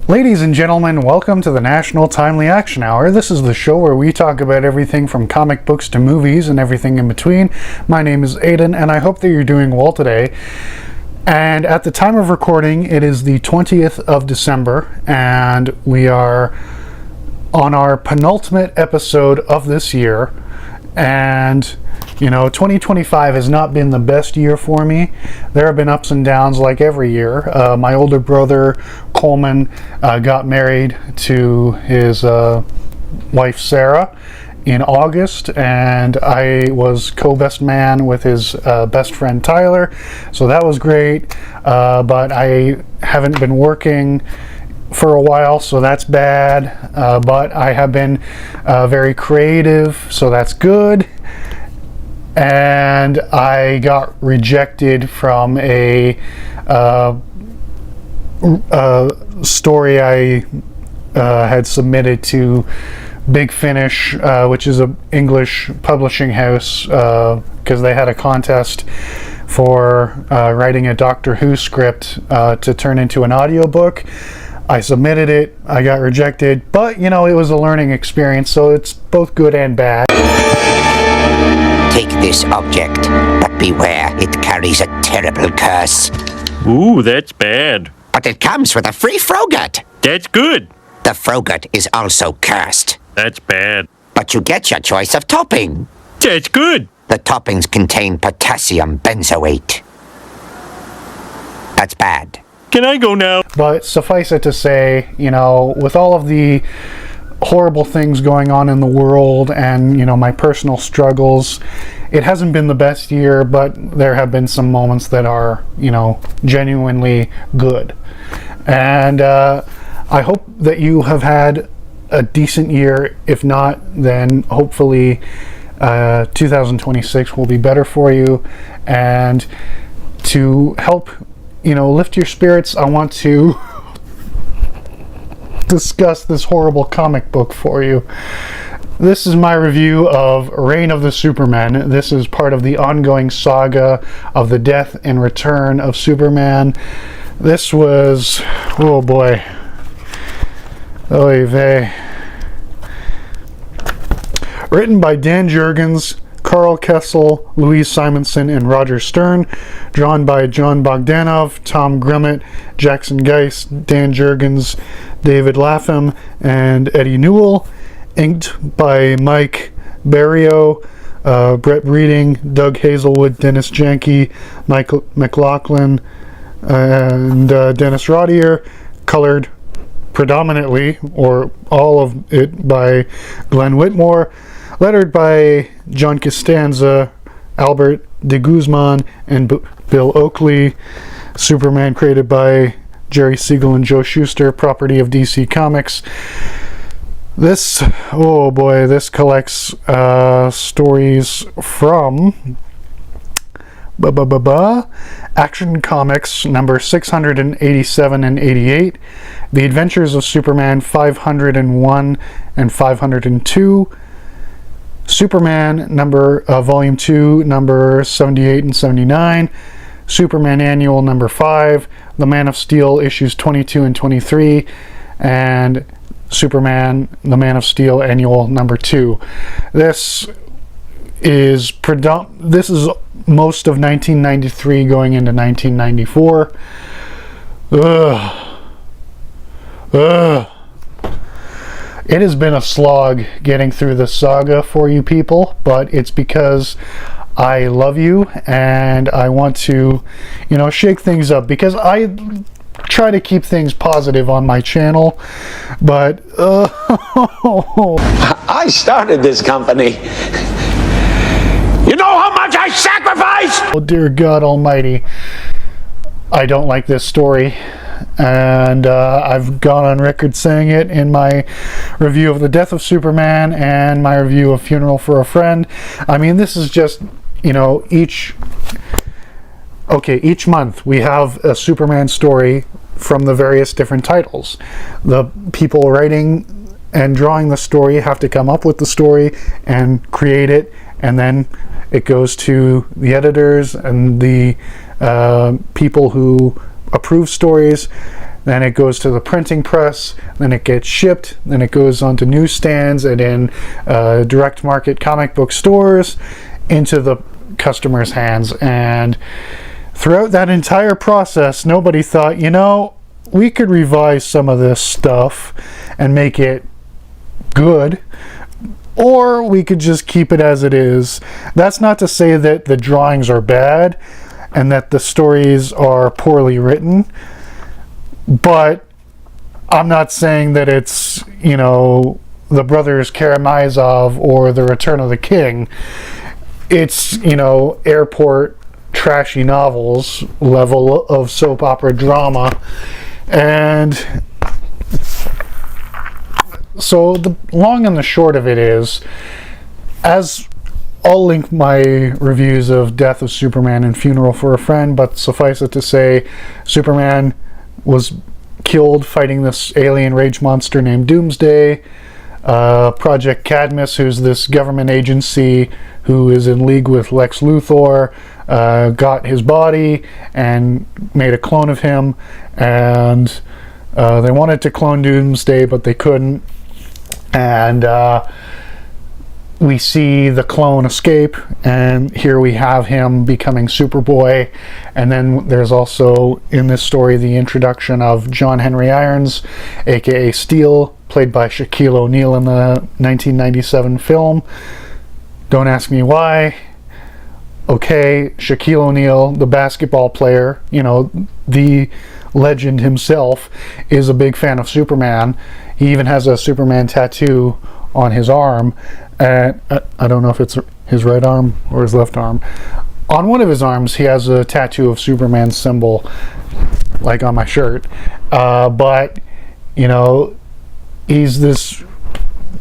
Ladies and gentlemen, welcome to the National Timely Action Hour. This is the show where we talk about everything from comic books to movies and everything in between. My name is Aidan, and I hope that you're doing well today. And at the time of recording, it is the 20th of December, and we are on our penultimate episode of this year. And, 2025 has not been the best year for me. There have been ups and downs like every year. My older brother, Coleman, got married to his wife, Sarah, in August, and I was co-best man with his best friend, Tyler. So that was great, but I haven't been working for a while, so that's bad, but I have been very creative, so that's good. And I got rejected from a story I had submitted to Big Finish, which is an English publishing house, because they had a contest for writing a Doctor Who script to turn into an audiobook. I submitted it, I got rejected, but it was a learning experience, so it's both good and bad. Take this object, but beware, it carries a terrible curse. Ooh, that's bad. But it comes with a free Frogut. That's good. The Frogut is also cursed. That's bad. But you get your choice of topping. That's good. The toppings contain potassium benzoate. That's bad. Can I go now? But suffice it to say, with all of the horrible things going on in the world and, my personal struggles, it hasn't been the best year, but there have been some moments that are, genuinely good. And I hope that you have had a decent year. If not, then hopefully 2026 will be better for you. And to help lift your spirits, I want to discuss this horrible comic book for you. This is my review of Reign of the Supermen. This is part of the ongoing saga of the death and return of Superman. This was, oh boy, oy vey. Written by Dan Jurgens, Carl Kessel, Louise Simonson, and Roger Stern. Drawn by John Bogdanov, Tom Grummett, Jackson Geist, Dan Jurgens, David Lapham, and Eddie Newell. Inked by Mike Barrio, Brett Breeding, Doug Hazelwood, Dennis Janke, Michael McLaughlin, and Dennis Rodier. Colored predominantly, or all of it, by Glenn Whitmore. Lettered by John Costanza, Albert de Guzman, and Bill Oakley. Superman created by Jerry Siegel and Joe Shuster, property of DC Comics. This, oh boy, this collects stories from Action Comics number 687 and 88, The Adventures of Superman 501 and 502, Superman volume 2 number 78 and 79, Superman Annual number 5, The Man of Steel issues 22 and 23, and Superman The Man of Steel Annual number 2. This is most of 1993 going into 1994. It has been a slog getting through this saga for you people, but it's because I love you and I want to, shake things up, because I try to keep things positive on my channel, but I started this company. You know how much I sacrificed? Oh dear God Almighty, I don't like this story. And I've gone on record saying it in my review of The Death of Superman and my review of Funeral for a Friend. I mean, this is just, each month we have a Superman story from the various different titles. The people writing and drawing the story have to come up with the story and create it, and then it goes to the editors and the people who approve stories, then it goes to the printing press, then it gets shipped, then it goes onto newsstands and in direct market comic book stores into the customer's hands. And throughout that entire process, nobody thought, you know, we could revise some of this stuff and make it good, or we could just keep it as it is. That's not to say that the drawings are bad and that the stories are poorly written, but I'm not saying that it's, you know, the Brothers Karamazov or The Return of the King. It's, you know, airport trashy novels level of soap opera drama. And so the long and the short of it is, as I'll link my reviews of Death of Superman and Funeral for a Friend, but suffice it to say, Superman was killed fighting this alien rage monster named Doomsday. Project Cadmus, who's this government agency who is in league with Lex Luthor, got his body and made a clone of him, and they wanted to clone Doomsday, but they couldn't. And we see the clone escape, and here we have him becoming Superboy. And then there's also in this story the introduction of John Henry Irons, aka Steel, played by Shaquille O'Neal in the 1997 film. Don't ask me why. Okay, Shaquille O'Neal, the basketball player, you know, the legend himself, is a big fan of Superman. He even has a Superman tattoo on his arm. And I don't know if it's his right arm or his left arm. On one of his arms, he has a tattoo of Superman's symbol, like on my shirt. But, you know, he's this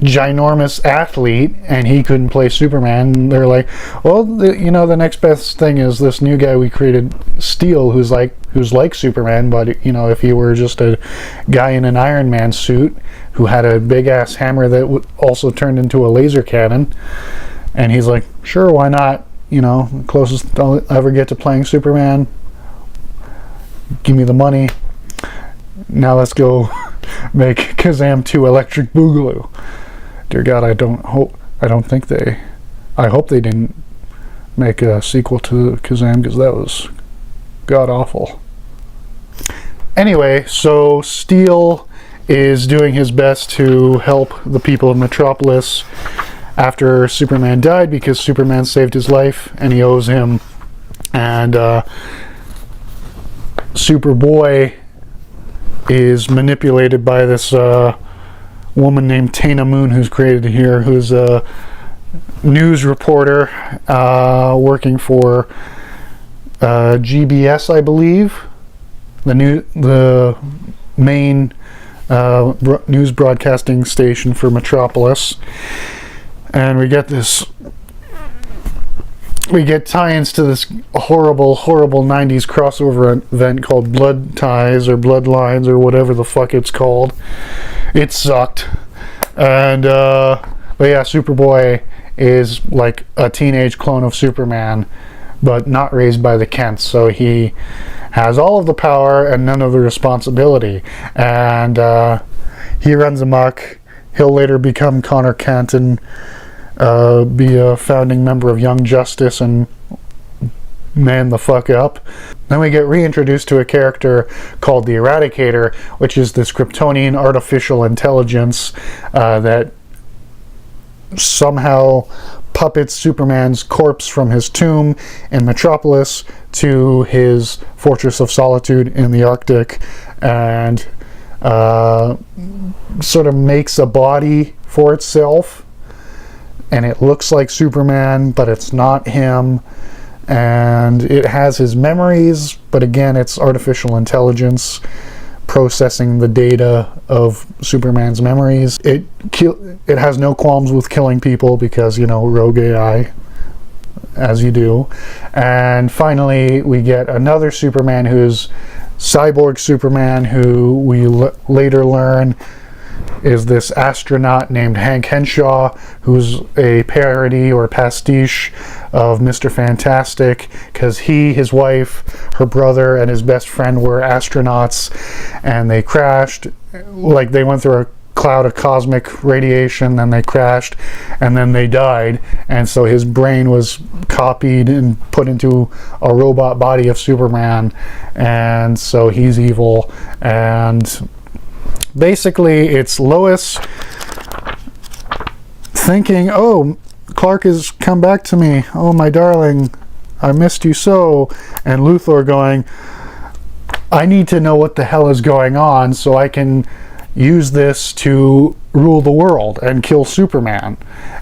ginormous athlete, and he couldn't play Superman. And they're like, well, you know, the next best thing is this new guy we created, Steel, who's like Superman, but, you know, if he were just a guy in an Iron Man suit who had a big ass hammer that also turned into a laser cannon. And he's like, sure, why not? You know, closest I'll ever get to playing Superman. Give me the money. Now let's go make Kazam 2 Electric Boogaloo. Dear God, I hope they didn't make a sequel to Kazam, because that was god awful. Anyway, so Steel is doing his best to help the people of Metropolis after Superman died, because Superman saved his life and he owes him. And Superboy is manipulated by this woman named Tana Moon, who's created here, who's a news reporter working for GBS, I believe, the main news broadcasting station for Metropolis. And we get tie-ins to this horrible 90s crossover event called Blood Ties or Bloodlines or whatever the fuck it's called. It sucked. And but yeah, Superboy is like a teenage clone of Superman, but not raised by the Kents, so he has all of the power and none of the responsibility. And he runs amok. He'll later become Connor Kent and be a founding member of Young Justice and man the fuck up. Then we get reintroduced to a character called the Eradicator, which is this Kryptonian artificial intelligence that somehow puppets Superman's corpse from his tomb in Metropolis to his Fortress of Solitude in the Arctic, and sort of makes a body for itself, and it looks like Superman, but it's not him. And it has his memories, but again, it's artificial intelligence processing the data of Superman's memories. It has no qualms with killing people because, you know, rogue AI, as you do. And finally, we get another Superman who's Cyborg Superman, who we later learn is this astronaut named Hank Henshaw, who's a parody or pastiche of Mr. Fantastic, because he, his wife, her brother, and his best friend were astronauts, and they crashed. Like, they went through a cloud of cosmic radiation, then they crashed, and then they died, and so his brain was copied and put into a robot body of Superman, and so he's evil. And basically it's Lois thinking, oh, Clark has come back to me, oh my darling, I missed you so, and Luthor going, I need to know what the hell is going on so I can use this to rule the world and kill Superman.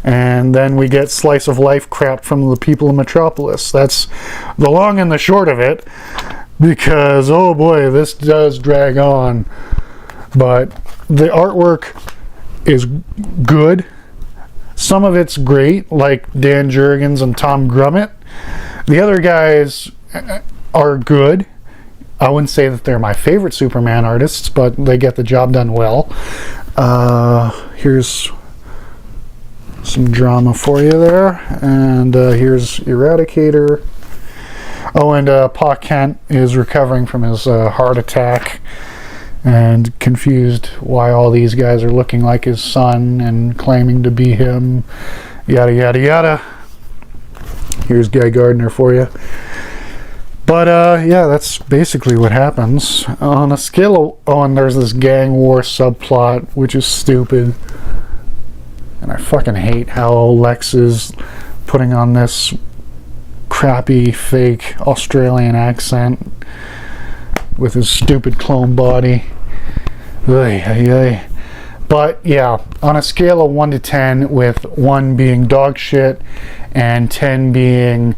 And then we get slice of life crap from the people of Metropolis. That's the long and the short of it, because oh boy, this does drag on. But the artwork is good. Some of it's great, like Dan Jurgens and Tom Grummett. The other guys are good. I wouldn't say that they're my favorite Superman artists, but they get the job done well. Here's some drama for you there. And here's Eradicator. Oh, and Pa Kent is recovering from his heart attack and confused why all these guys are looking like his son and claiming to be him. Yada, yada, yada. Here's Guy Gardner for you. But yeah, that's basically what happens. On a scale of... Oh, and there's this gang war subplot, which is stupid. And I fucking hate how Lex is putting on this crappy, fake Australian accent with his stupid clone body. Ay, ay, ay. But yeah, on a scale of 1 to 10, with 1 being dog shit and 10 being...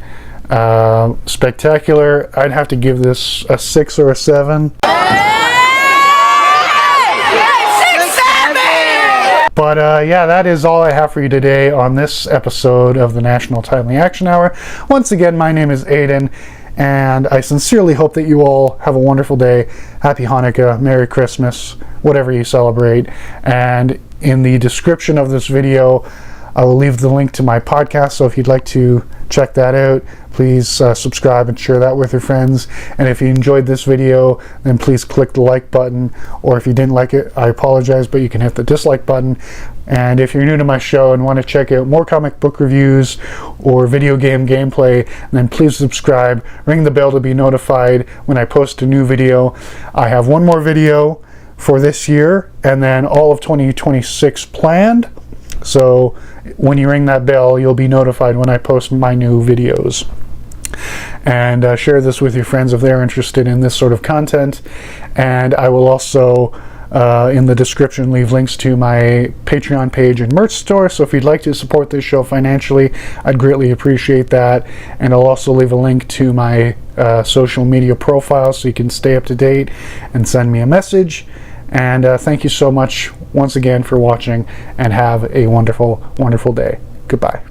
spectacular, I'd have to give this a 6 or a 7. But yeah, that is all I have for you today on this episode of the National Timely Action Hour. Once again, my name is Aiden, and I sincerely hope that you all have a wonderful day. Happy Hanukkah, Merry Christmas, whatever you celebrate. And in the description of this video, I will leave the link to my podcast, so if you'd like to check that out, please subscribe and share that with your friends. And if you enjoyed this video, then please click the like button, or if you didn't like it, I apologize, but you can hit the dislike button. And if you're new to my show and want to check out more comic book reviews or video game gameplay, then please subscribe, ring the bell to be notified when I post a new video. I have one more video for this year, and then all of 2026 planned. So when you ring that bell, you'll be notified when I post my new videos. And share this with your friends if they're interested in this sort of content. And I will also, in the description, leave links to my Patreon page and merch store. So if you'd like to support this show financially, I'd greatly appreciate that. And I'll also leave a link to my social media profile so you can stay up to date and send me a message. And thank you so much once again for watching, and have a wonderful, wonderful day. Goodbye.